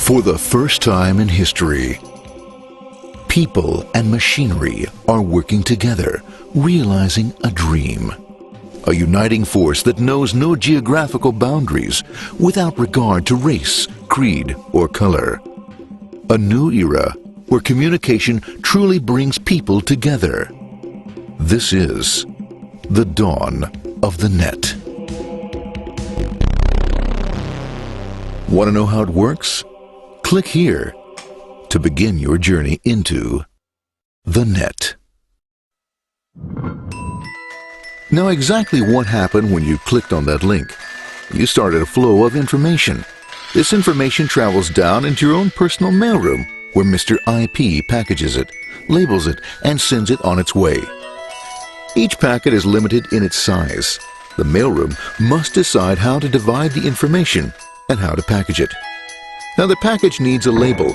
For the first time in history, people and machinery are working together, realizing a dream. A uniting force that knows no geographical boundaries without regard to race, creed, or color. A new era where communication truly brings people together. This is the dawn of the net. Want to know how it works? Click here to begin your journey into the net. Now, exactly what happened when you clicked on that link? You started a flow of information. This information travels down into your own personal mailroom, where Mr. IP packages it, labels it, and sends it on its way. Each packet is limited in its size. The mailroom must decide how to divide the information and how to package it. Now, the package needs a label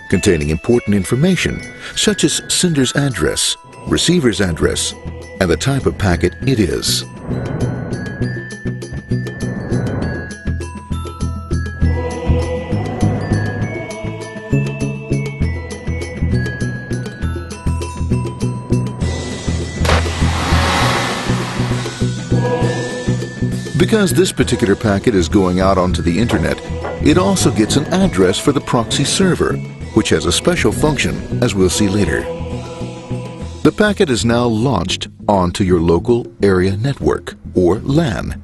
containing important information, such as sender's address, receiver's address, and the type of packet it is. Because this particular packet is going out onto the internet, it also gets an address for the proxy server, which has a special function, as we'll see later. The packet is now launched onto your local area network, or LAN.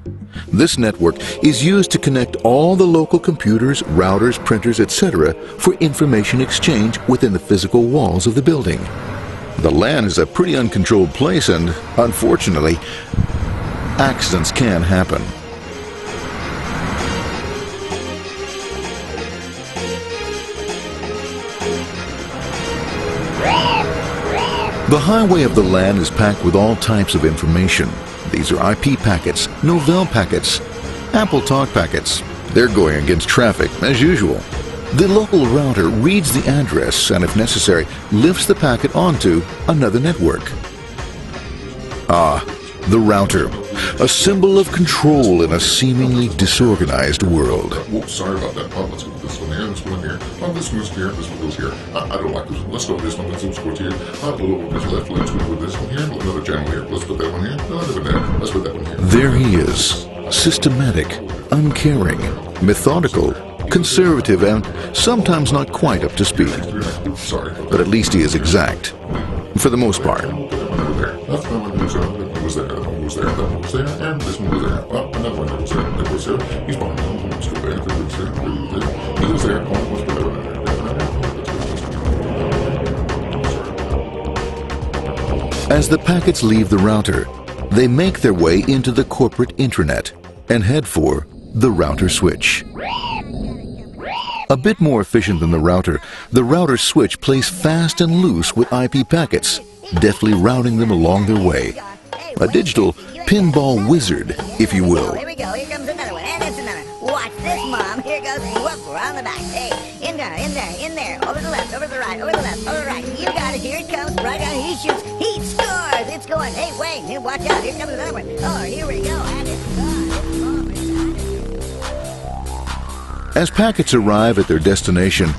This network is used to connect all the local computers, routers, printers, etc. for information exchange within the physical walls of the building. The LAN is a pretty uncontrolled place, and unfortunately, accidents can happen. The highway of the LAN is packed with all types of information. These are IP packets, Novell packets, Apple Talk packets. They're going against traffic, as usual. The local router reads the address and, if necessary, lifts the packet onto another network. The router, a symbol of control in a seemingly disorganized world. Whoops, sorry about that. Let's go with this one here, this one here. This one goes here, this one goes here. I don't like this one. Let's go with this one. Let's go here. A little bit left. Let's go with this one here. Another channel here. Let's put that one here. Another one there. Let's put that one here. There he is, systematic, uncaring, methodical, conservative, and sometimes not quite up to speed. Sorry. But at least he is exact, for the most part. That's one was there, that one was there, that one was there, and this one was there. Another one that was there, that was there. He's behind one, that was there, that was there, he was there, let's put that one there. As the packets leave the router, they make their way into the corporate intranet and head for the router switch. A bit more efficient than the router switch plays fast and loose with IP packets, deftly routing them along their way. A digital pinball wizard, if you will. Here we go, here comes another one, and it's another. Watch this, Mom. Here goes, whoop, we're on the back. Hey, in there, over the left, over the right, over the left, over the right. You got it, here it comes, right on, he shoots, he scores, it's going. Hey, Wayne, here, watch out, here comes another one. Oh, here we go, and it's gone. As packets arrive at their destination,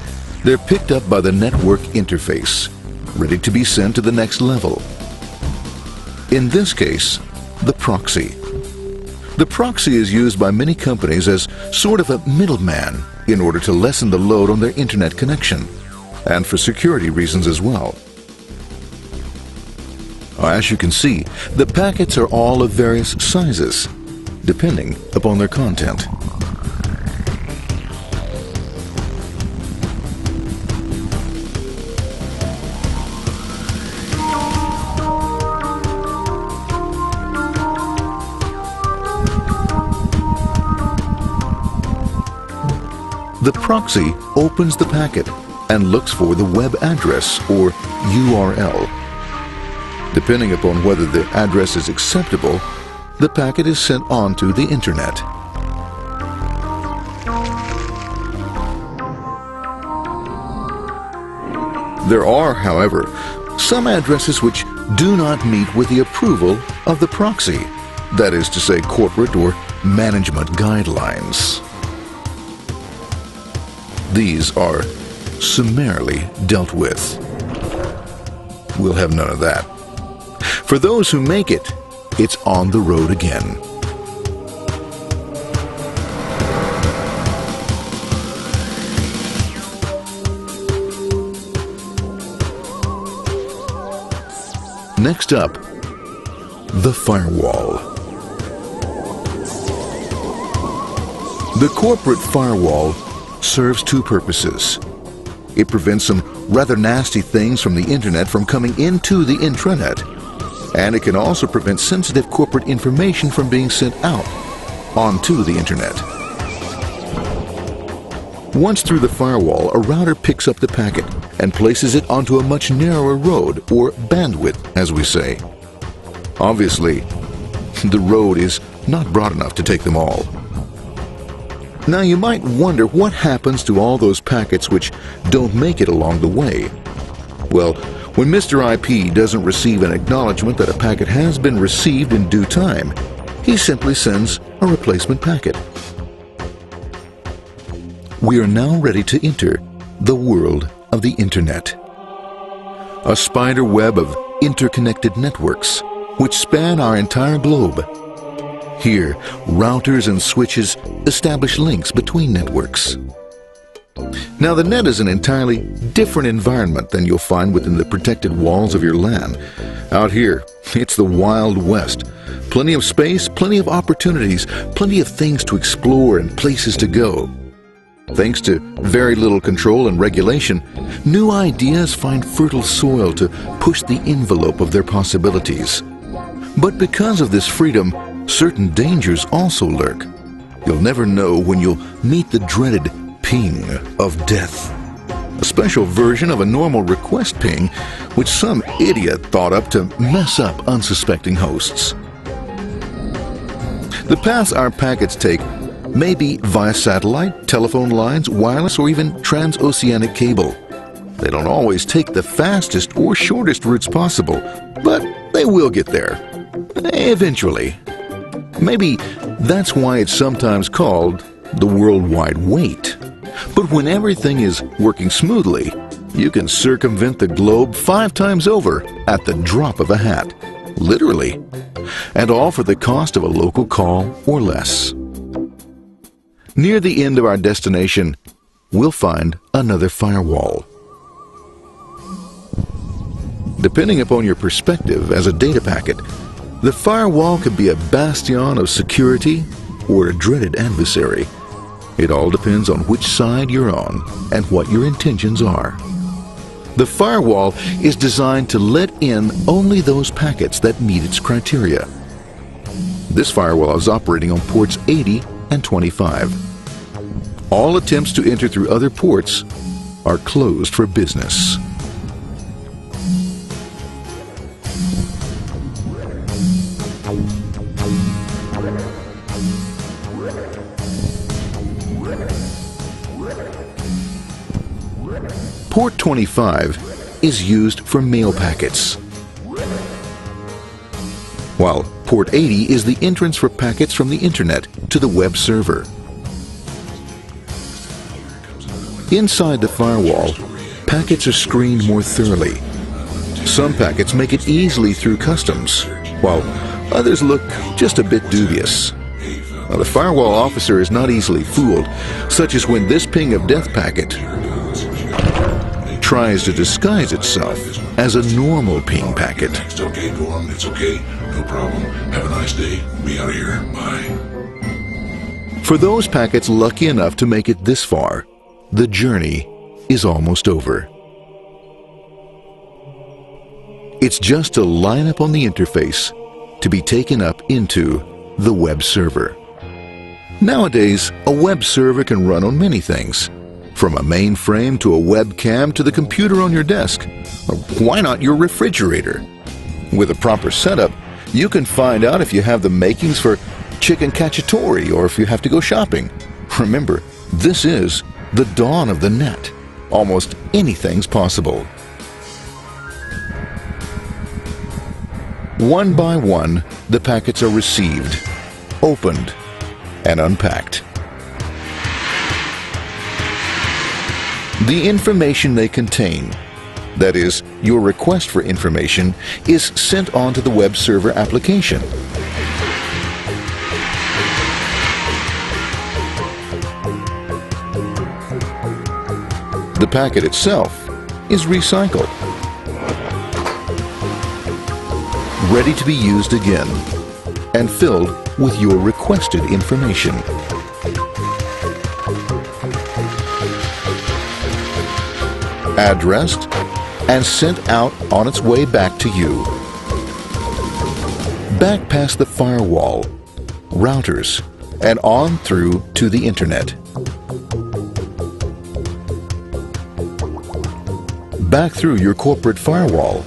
they're picked up by the network interface, ready to be sent to the next level. In this case, the proxy. The proxy is used by many companies as sort of a middleman in order to lessen the load on their internet connection, and for security reasons as well. As you can see, the packets are all of various sizes, depending upon their content. The proxy opens the packet and looks for the web address, or URL. Depending upon whether the address is acceptable, the packet is sent on to the internet. There are, however, some addresses which do not meet with the approval of the proxy, that is to say, corporate or management guidelines. These are summarily dealt with. We'll have none of that. For those who make it, it's on the road again. Next up, the firewall. The corporate firewall serves two purposes. It prevents some rather nasty things from the internet from coming into the intranet, and it can also prevent sensitive corporate information from being sent out onto the internet. Once through the firewall, a router picks up the packet and places it onto a much narrower road, or bandwidth, as we say. Obviously, the road is not broad enough to take them all. Now you might wonder what happens to all those packets which don't make it along the way. Well, when Mr. IP doesn't receive an acknowledgement that a packet has been received in due time, he simply sends a replacement packet. We are now ready to enter the world of the Internet. A spider web of interconnected networks which span our entire globe. Here, routers and switches establish links between networks. Now, the net is an entirely different environment than you'll find within the protected walls of your LAN. Out here, it's the Wild West. Plenty of space, plenty of opportunities, plenty of things to explore and places to go. Thanks to very little control and regulation, new ideas find fertile soil to push the envelope of their possibilities. But because of this freedom, certain dangers also lurk. You'll never know when you'll meet the dreaded ping of death. A special version of a normal request ping, which some idiot thought up to mess up unsuspecting hosts. The paths our packets take may be via satellite, telephone lines, wireless, or even transoceanic cable. They don't always take the fastest or shortest routes possible, but they will get there. Eventually. Maybe that's why it's sometimes called the worldwide wait. But when everything is working smoothly, you can circumvent the globe 5 times over at the drop of a hat. Literally. And all for the cost of a local call or less. Near the end of our destination, we'll find another firewall. Depending upon your perspective as a data packet, the firewall could be a bastion of security or a dreaded adversary. It all depends on which side you're on and what your intentions are. The firewall is designed to let in only those packets that meet its criteria. This firewall is operating on ports 80 and 25. All attempts to enter through other ports are closed for business. Port 25 is used for mail packets, while Port 80 is the entrance for packets from the Internet to the web server. Inside the firewall, packets are screened more thoroughly. Some packets make it easily through customs, while others look just a bit dubious. Now, the firewall officer is not easily fooled, such as when this ping of death packet tries to disguise itself as a normal ping packet. It's okay, go on, it's okay, no problem. Have a nice day, be out of here, bye. For those packets lucky enough to make it this far, the journey is almost over. It's just a line up on the interface to be taken up into the web server. Nowadays, a web server can run on many things, from a mainframe to a webcam to the computer on your desk, or why not your refrigerator? With a proper setup, you can find out if you have the makings for chicken cacciatore or if you have to go shopping. Remember, this is the dawn of the net. Almost anything's possible. One by one, the packets are received, opened, and unpacked. The information they contain, that is, your request for information, is sent on to the web server application. The packet itself is recycled, ready to be used again, and filled with your requested information. Addressed and sent out on its way back to you. Back past the firewall, routers, and on through to the internet. Back through your corporate firewall.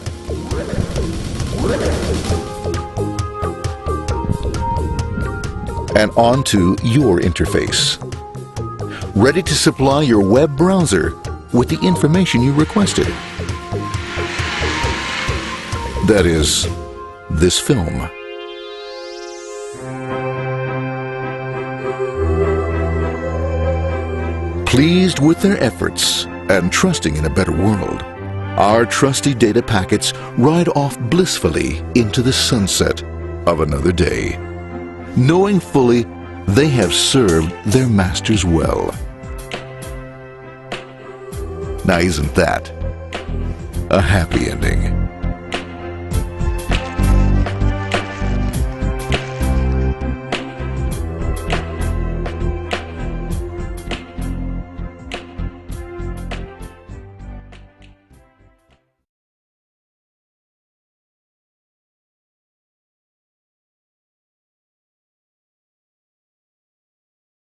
And onto your interface. Ready to supply your web browser with the information you requested. That is, this film. Pleased with their efforts and trusting in a better world, our trusty data packets ride off blissfully into the sunset of another day, knowing fully they have served their masters well. Now, isn't that a happy ending?